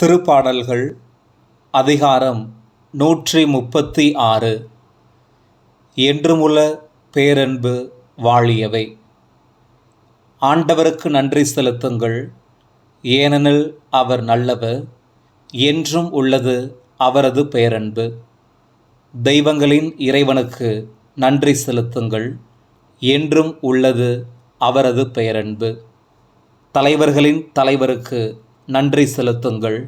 திருப்பாடல்கள் அதிகாரம் 136. என்றுமுள்ள பேரன்பு வாழியவை. ஆண்டவருக்கு நன்றி செலுத்துங்கள், ஏனெனில் அவர் நல்லவர், என்றும் உள்ளது அவரது பேரன்பு. தெய்வங்களின் இறைவனுக்கு நன்றி செலுத்துங்கள், என்றும் உள்ளது அவரது பேரன்பு. தலைவர்களின் தலைவருக்கு நன்றி செலுத்துங்கள்,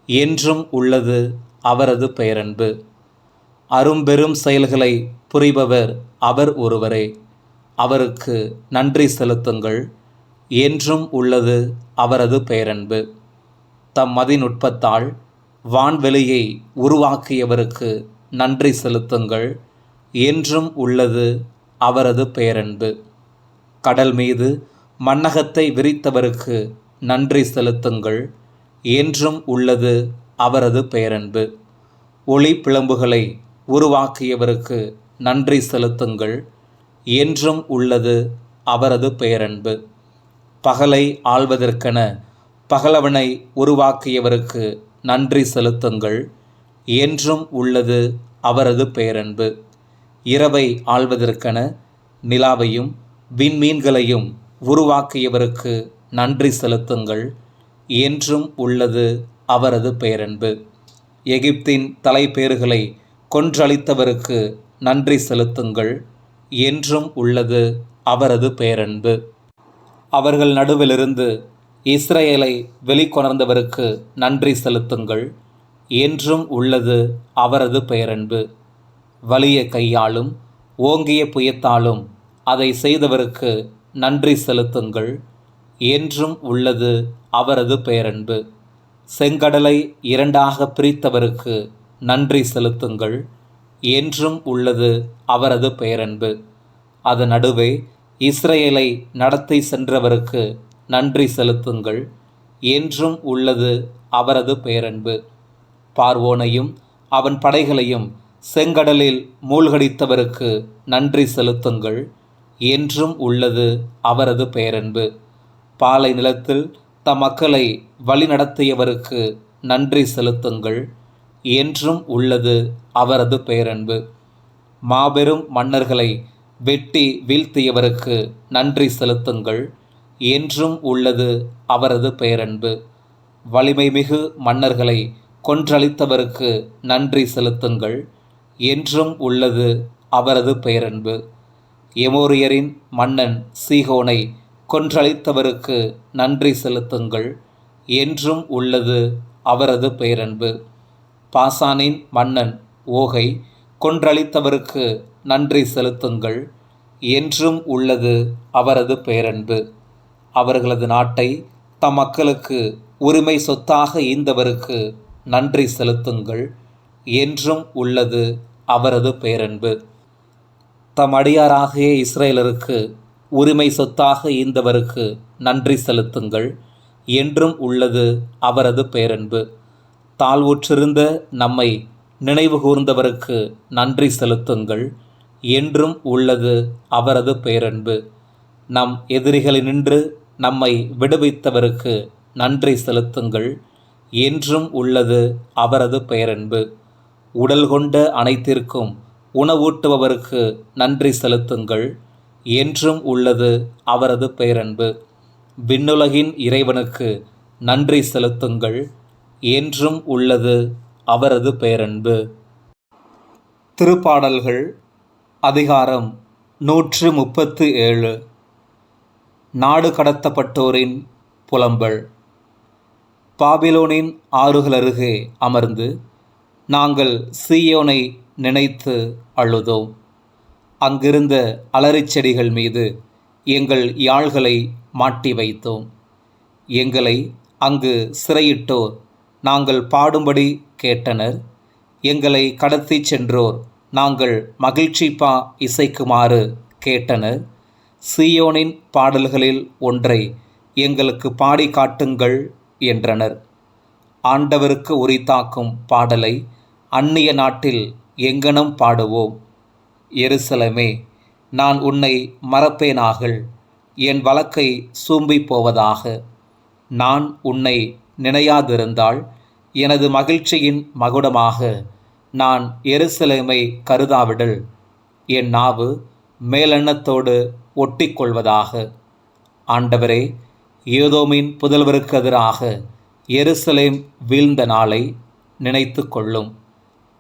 என்றும் உள்ளது அவரது பேரன்பு. அரும்பெரும் செயல்களை புரிபவர் அவர் ஒருவரே, அவருக்கு நன்றி செலுத்துங்கள், என்றும் உள்ளது அவரது பேரன்பு. தம் மதிநுட்பத்தால் வான்வெளியை உருவாக்கியவருக்கு நன்றி செலுத்துங்கள், என்றும் உள்ளது அவரது பேரன்பு. கடல் மீது மண்ணகத்தை விரித்தவருக்கு நன்றி செலுத்துங்கள், என்றும் உள்ளது அவரது பேரன்பு. ஒளி பிழம்புகளை உருவாக்கியவருக்கு நன்றி செலுத்துங்கள், என்றும் உள்ளது அவரது பேரன்பு. பகலை ஆள்வதற்கென பகலவனை உருவாக்கியவருக்கு நன்றி செலுத்துங்கள், என்றும் உள்ளது அவரது பேரன்பு. இரவை ஆள்வதற்கென நிலாவையும் விண்மீன்களையும் உருவாக்கியவருக்கு நன்றி செலுத்துங்கள், என்றும் உள்ளது அவரது பேரன்பு. எகிப்தின் தலைப்பேறுகளை கொன்றளித்தவருக்கு நன்றி செலுத்துங்கள், என்றும் உள்ளது அவரது பேரன்பு. அவர்கள் நடுவிலிருந்து இஸ்ரவேலை வெளிக்கொணர்ந்தவருக்கு நன்றி செலுத்துங்கள், என்றும் உள்ளது அவரது பேரன்பு. வலிய கையாலும் ஓங்கிய புயத்தாலும் அதை செய்தவருக்கு நன்றி செலுத்துங்கள், என்றும் உள்ளது அவரது பேரன்பு. செங்கடலை இரண்டாக பிரித்தவருக்கு நன்றி செலுத்துங்கள், என்றும் உள்ளது அவரது பேரன்பு. அதன் நடுவே இஸ்ரவேலை நடத்தி சென்றவருக்கு நன்றி செலுத்துங்கள், என்றும் உள்ளது அவரது பேரன்பு. பார்வோனையும் அவன் படைகளையும் செங்கடலில் மூழ்கடித்தவருக்கு நன்றி செலுத்துங்கள், என்றும் உள்ளது அவரது பேரன்பு. பாலை நிலத்தில் தம் மக்களை வழிநடத்தியவருக்கு நன்றி செலுத்துங்கள், என்றும் உள்ளது அவரது பேரன்பு. மாபெரும் மன்னர்களை வெட்டி வீழ்த்தியவருக்கு நன்றி செலுத்துங்கள், என்றும் உள்ளது அவரது பேரன்பு. வலிமை மிகு மன்னர்களை கொன்றளித்தவருக்கு நன்றி செலுத்துங்கள், என்றும் உள்ளது அவரது பேரன்பு. எமோரியரின் மன்னன் சீகோனை கொன்றளித்தவருக்கு நன்றி செலுத்துங்கள், என்றும் உள்ளது அவரது பேரன்பு. பாசானின் மன்னன் ஓகை கொன்றளித்தவருக்கு நன்றி செலுத்துங்கள், என்றும் உள்ளது அவரது பேரன்பு. அவர்களது நாட்டை தம் மக்களுக்கு உரிமை சொத்தாக ஈந்தவருக்கு நன்றி செலுத்துங்கள், என்றும் உள்ளது அவரது பேரன்பு. தம் அடியாராகிய இஸ்ரவேலருக்கு உரிமை சொத்தாக ஈந்தவருக்கு நன்றி செலுத்துங்கள், என்றும் உள்ளது அவரது பேரன்பு. தாழ்வுற்றிருந்த நம்மை நினைவு கூர்ந்தவருக்கு நன்றி செலுத்துங்கள், என்றும் உள்ளது அவரது பேரன்பு. நம் எதிரிகளினின்று நம்மை விடுவித்தவருக்கு நன்றி செலுத்துங்கள், என்றும் உள்ளது அவரது பேரன்பு. உடல் கொண்ட அனைத்திற்கும் உணவூட்டுபவருக்கு நன்றி செலுத்துங்கள், என்றும் உள்ளது அவரது பேரன்பு. விண்ணுலகின் இறைவனுக்கு நன்றி செலுத்துங்கள், என்றும் உள்ளது அவரது பேரன்பு. திருப்பாடல்கள் அதிகாரம் 137. நாடு கடத்தப்பட்டோரின் புலம்பல். பாபிலோனின் ஆறுகள் அருகே அமர்ந்து நாங்கள் சீயோனை நினைத்து அழுதோம். அங்கிருந்த அலரிச் செடிகள் மீது எங்கள் யாழ்களை மாட்டி வைத்தோம். எங்களை அங்கு சிறையிட்டோர் நாங்கள் பாடும்படி கேட்டனர். எங்களை கடத்தி சென்றோர் நாங்கள் மகிழ்ச்சிப்பா இசைக்குமாறு கேட்டனர். சீயோனின் பாடல்களில் ஒன்றை எங்களுக்கு பாடி காட்டுங்கள் என்றனர். ஆண்டவருக்கு உரித்தாக்கும் பாடலை அந்நிய நாட்டில் எங்கனம் பாடுவோம். எருசலேமே, நான் உன்னை மறப்பேனாகள், என் வழக்கை சூம்பிப் போவதாக. நான் உன்னை நினையாதிருந்தால் எனது மகிழ்ச்சியின் மகுடமாக நான் எருசலேமை கருதாவிடல் என் நாவு மேலெண்ணத்தோடு ஒட்டிக்கொள்வதாக. ஆண்டவரே, ஏதோமின் புதல்வருக்கு எதிராக எருசலேம் வீழ்ந்த நாளை நினைத்து கொள்ளும்.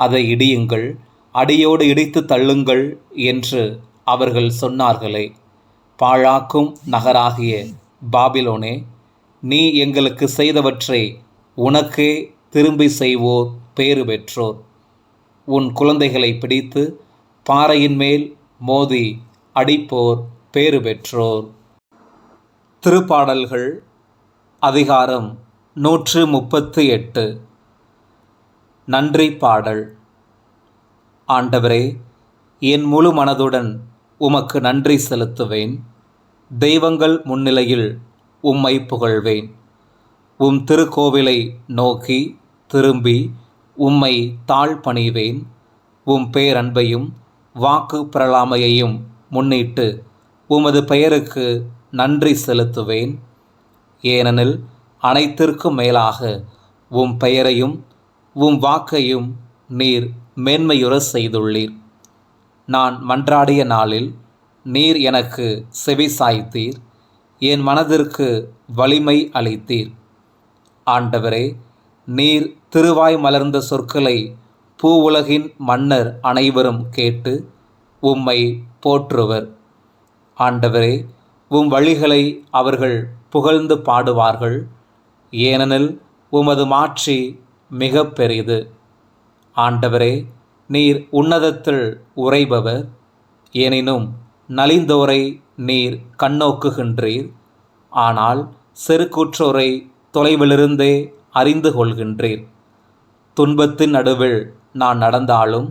அதை இடியுங்கள், அடியோடு இடித்து தள்ளுங்கள் என்று அவர்கள் சொன்னார்களே. பாழாக்கும் நகராகிய பாபிலோனே, நீ எங்களுக்கு செய்தவற்றை உனக்கே திரும்பி செய்வோர் பேறு பெற்றோர். உன் குழந்தைகளை பிடித்து பாறையின் மேல் மோதி அடிப்போர் பேறு பெற்றோர். திருப்பாடல்கள் அதிகாரம் 138. நன்றி பாடல். ஆண்டவரே, என் முழு மனதுடன் உமக்கு நன்றி செலுத்துவேன். தெய்வங்கள் முன்னிலையில் உம்மை புகழ்வேன். உம் திருக்கோவிலை நோக்கி திரும்பி உம்மை தாழ்பணிவேன். உம் பேரன்பையும் வாக்கு பிரலாமையையும் முன்னிட்டு உமது பெயருக்கு நன்றி செலுத்துவேன். ஏனெனில் அனைத்திற்கும் மேலாக உம் பெயரையும் உம் வாக்கையும் நீர் மேன்மையுற செய்துள்ளீர். நான் மன்றாடிய நாளில் நீர் எனக்கு செவிசாய்த்தீர். என் மனதிற்கு வலிமை அளித்தீர். ஆண்டவரே, நீர் திருவாய் மலர்ந்த சொற்களை பூவுலகின் மன்னர் அனைவரும் கேட்டு உம்மை போற்றுவர். ஆண்டவரே, உம் வழிகளை அவர்கள் புகழ்ந்து பாடுவார்கள். ஏனெனில் உமது மாட்சி மிக பெரிது. ஆண்டவரே, நீர் உன்னதத்தில் உறைபவர். எனினும் நலிந்தோரை நீர் கண்ணோக்குகின்றீர். ஆனால் செருக்குற்றோரை தொலைவிலிருந்தே அறிந்து கொள்கின்றீர். துன்பத்தின் நடுவில் நான் நடந்தாலும்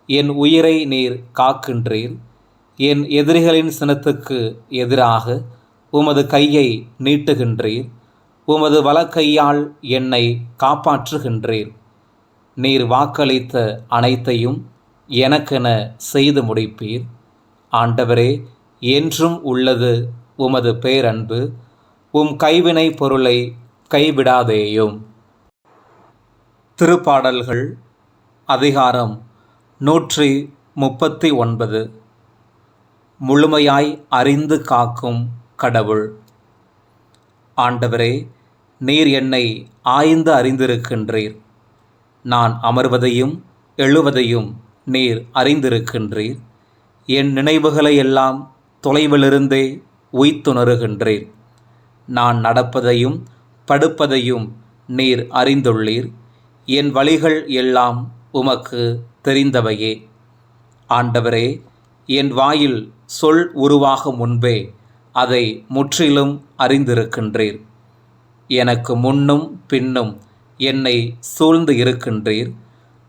என் உயிரை நீர் காக்கின்றீர். என் எதிரிகளின் சினத்துக்கு எதிராக உமது கையை நீட்டுகின்றீர். உமது வலக்கையால் என்னை காப்பாற்றுகின்றீர். நீர் வாக்களித்த அனைத்தையும் எனக்கென செய்து முடிப்பீர். ஆண்டவரே, என்றும் உள்ளது உமது பேரன்பு. உம் கைவினை பொருளை கைவிடாதேயும். திருப்பாடல்கள் அதிகாரம் 139. முழுமையாய் அறிந்து காக்கும் கடவுள். ஆண்டவரே, நீர் என்னை ஆய்ந்து அறிந்திருக்கின்றீர். நான் அமர்வதையும் எழுவதையும் நீர் அறிந்திருக்கின்றீர். என் நினைவுகளை எல்லாம் தொலைவிலிருந்தே உய்த்துணருகின்றீர். நான் நடப்பதையும் படுப்பதையும் நீர் அறிந்துள்ளீர். என் வழிகள் எல்லாம் உமக்கு தெரிந்தவையே. ஆண்டவரே, என் வாயில் சொல் உருவாகும் முன்பே அதை முற்றிலும் அறிந்திருக்கின்றீர். எனக்கு முன்னும் பின்னும் என்னை சூழ்ந்து இருக்கின்றீர்.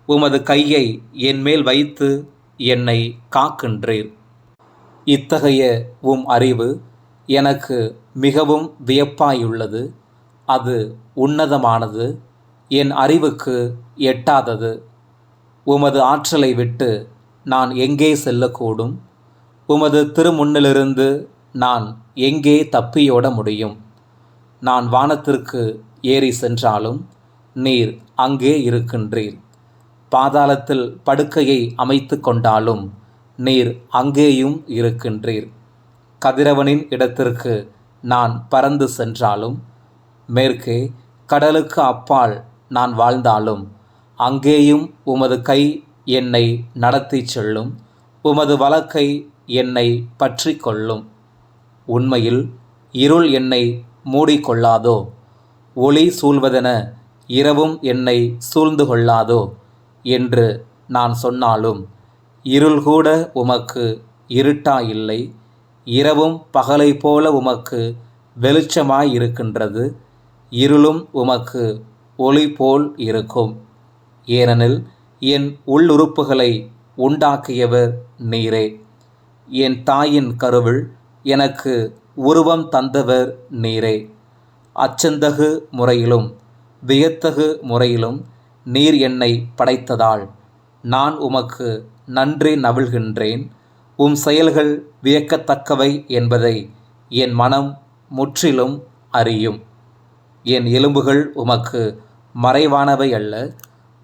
உமது கையை என் மேல் வைத்து என்னை காக்கின்றீர். இத்தகைய உம் அறிவு எனக்கு மிகவும் வியப்பாயுள்ளது. அது உன்னதமானது, என் அறிவுக்கு எட்டாதது. உமது ஆற்றலை விட்டு நான் எங்கே செல்லக்கூடும்? உமது திருமுன்னிலிருந்து நான் எங்கே தப்பியோட முடியும்? நான் வானத்திற்கு ஏறி சென்றாலும் நீர் அங்கே இருக்கின்றீர். பாதாளத்தில் படுக்கையை அமைத்து கொண்டாலும் நீர் அங்கேயும் இருக்கின்றீர். கதிரவனின் இடத்திற்கு நான் பறந்து சென்றாலும், மேற்கே கடலுக்கு அப்பால் நான் வாழ்ந்தாலும், அங்கேயும் உமது கை என்னை நடத்தி செல்லும். உமது வலக்கை என்னை பற்றி கொள்ளும். உண்மையில் இருள் என்னை மூடிக்கொள்ளாதோ? ஒளி சூழ்வதென இரவும் என்னை சூழ்ந்து கொள்ளாதோ என்று நான் சொன்னாலும், இருள் கூட உமக்கு இருட்டாயில்லை. இரவும் பகலை போல உமக்கு வெளிச்சமாயிருக்கின்றது. இருளும் உமக்கு ஒளி போல் இருக்கும். ஏனெனில் என் உள்ளுறுப்புகளை உண்டாக்கியவர் நீரே. என் தாயின் கருவில் எனக்கு உருவம் தந்தவர் நீரே. அச்சந்தகு முறையிலும் வியத்தகு முறையிலும் நீர் என்னை படைத்ததால் நான் உமக்கு நன்றி நவில்கின்றேன். உம் செயல்கள் வியக்கத்தக்கவை என்பதை என் மனம் முற்றிலும் அறியும். என் எலும்புகள் உமக்கு மறைவானவை அல்ல,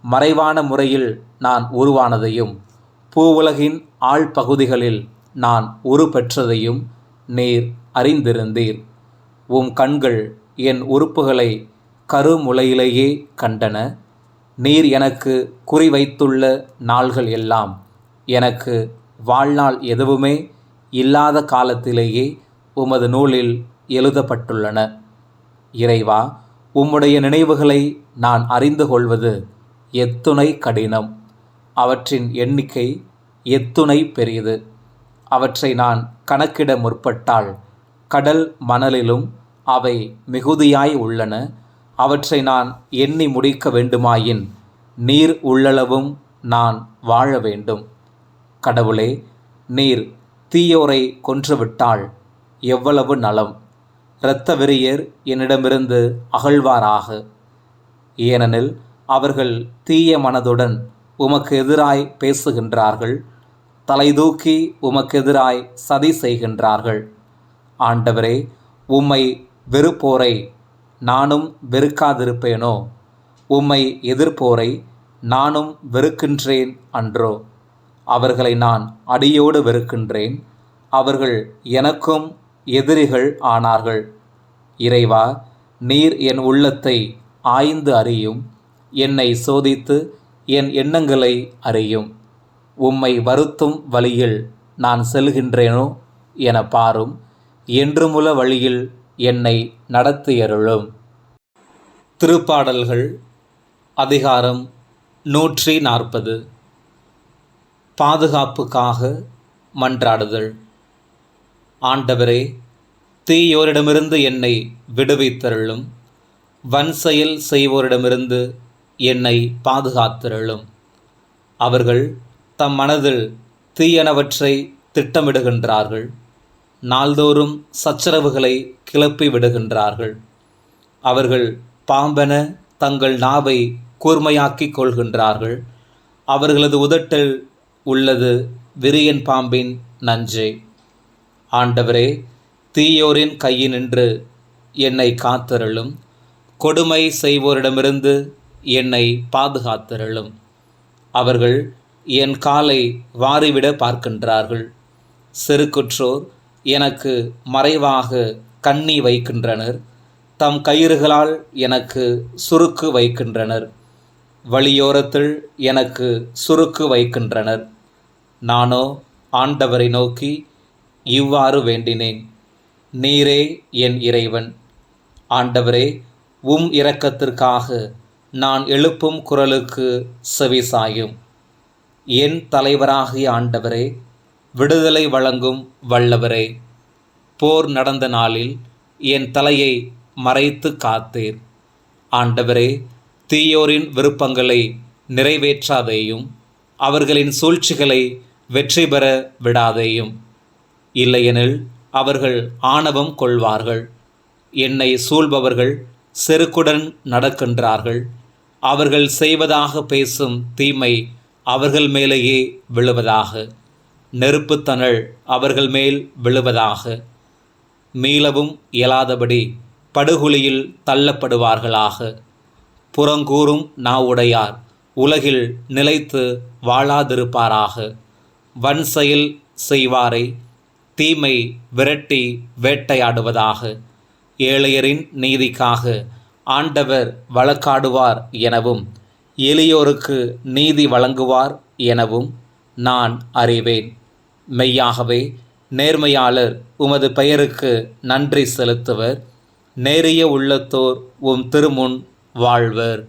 மறைவான முறையில் நான் உருவானதையும் பூவுலகின் ஆழ்பகுதிகளில் நான் உருப்பெற்றதையும் நீர் அறிந்திருந்தீர். உம் கண்கள் என் உறுப்புகளை கருமுலையிலேயே கண்டன. நீர் எனக்கு குறிவைத்துள்ள நாள்கள் எல்லாம் எனக்கு வாழ்நாள் எதுவுமே இல்லாத காலத்திலேயே உமது நூலில் எழுதப்பட்டுள்ளன. இறைவா, உம்முடைய நினைவுகளை நான் அறிந்து கொள்வது எத்துணை கடினம்! அவற்றின் எண்ணிக்கை எத்துணை பெரியது! அவற்றை நான் கணக்கிட முற்பட்டால் கடல் மணலிலும் அவை மிகுதியாய் உள்ளன. அவற்றை நான் எண்ணி முடிக்க வேண்டுமாயின் நீர் உள்ளளவும் நான் வாழ வேண்டும். கடவுளே, நீர் தீயோரை கொன்றுவிட்டால் எவ்வளவு நலம்! இரத்த வெறியர் என்னிடமிருந்து அகழ்வாராக. ஏனெனில் அவர்கள் தீய மனதுடன் உமக்கு எதிராய் பேசுகின்றார்கள், தலைதூக்கி உமக்கெதிராய் சதி செய்கின்றார்கள். ஆண்டவரே, உம்மை வெறுப்போரை நானும் வெறுக்காதிருப்பேனோ? உம்மை எதிர்ப்போரை நானும் வெறுக்கின்றேன் அன்றோ? அவர்களை நான் அடியோடு வெறுக்கின்றேன். அவர்கள் எனக்கும் எதிரிகள் ஆனார்கள். இறைவா, நீர் என் உள்ளத்தை ஆய்ந்து அறியும். என்னை சோதித்து என் எண்ணங்களை அறியும். உம்மை வருத்தும் வழியில் நான் செல்கின்றேனோ என பாரும். என்றுமுள்ள வழியில் என்னை நடத்தியருளும். திருப்பாடல்கள் அதிகாரம் 140. பாதுகாப்புக்காக மன்றாடுதல். ஆண்டவரே, தீயோரிடமிருந்து என்னை விடுவித்தருளும். வன்செயல் செய்வோரிடமிருந்து என்னை பாதுகாத்தருளும். அவர்கள் தம் மனதில் தீயனவற்றை திட்டமிடுகின்றார்கள். நாள்தோறும் சச்சரவுகளை கிளப்பி விடுகின்றார்கள். அவர்கள் பாம்பென தங்கள் நாவை கூர்மையாக்கிக் கொள்கின்றார்கள். அவர்களது உதட்டில் உள்ளது விரியன் பாம்பின் நஞ்சே. ஆண்டவரே, தீயோரின் கையினின்று என்னை காத்தருளும். கொடுமை செய்வோரிடமிருந்து என்னை பாதுகாத்தருளும். அவர்கள் என் காலை வாரிவிட பார்க்கின்றார்கள். செருக்குற்றோர் எனக்கு மறைவாக கண்ணி வைக்கின்றனர். தம் கயிறுகளால் எனக்கு சுருக்கு வைக்கின்றனர். வழியோரத்தில் எனக்கு சுருக்கு வைக்கின்றனர். நானோ ஆண்டவரை நோக்கி இவ்வாறு வேண்டினேன்: நீரே என் இறைவன். ஆண்டவரே, உம் இரக்கத்திற்காக நான் எழுப்பும் குரலுக்கு செவிசாயும். என் தலைவராகிய ஆண்டவரே, விடுதலை வழங்கும் வல்லவரே, போர் நடந்த நாளில் என் தலையை மறைத்து காத்தீர். ஆண்டவரே, தீயோரின் விருப்பங்களை நிறைவேற்றாதேயும், அவர்களின் சூழ்ச்சிகளை வெற்றி பெற விடாதேயும். இல்லையெனில் அவர்கள் ஆணவம் கொள்வார்கள். என்னை சூழ்பவர்கள் செருக்குடன் நடக்கின்றார்கள். அவர்கள் செய்வதாக பேசும் தீமை அவர்கள் மேலேயே விழுவதாக. நெருப்புத்தணல் அவர்கள் மேல் விழுவதாக. மீளவும் இயலாதபடி படுகுழியில் தள்ளப்படுவார்களாக. புறங்கூறும் நாவுடையார் உலகில் நிலைத்து வாழாதிருப்பாராக. வன்செயல் செய்வாரை தீமை விரட்டி வேட்டையாடுவதாக. ஏழையரின் நீதிக்காக ஆண்டவர் வழக்காடுவார் எனவும் எளியோருக்கு நீதி வழங்குவார் எனவும் நான் அறிவேன். மெய்யாகவே நேர்மையாளர் உமது பெயருக்கு நன்றி செலுத்துவர். நேரிய உள்ளத்தோர் உம் திருமுன் வாழ்வர்.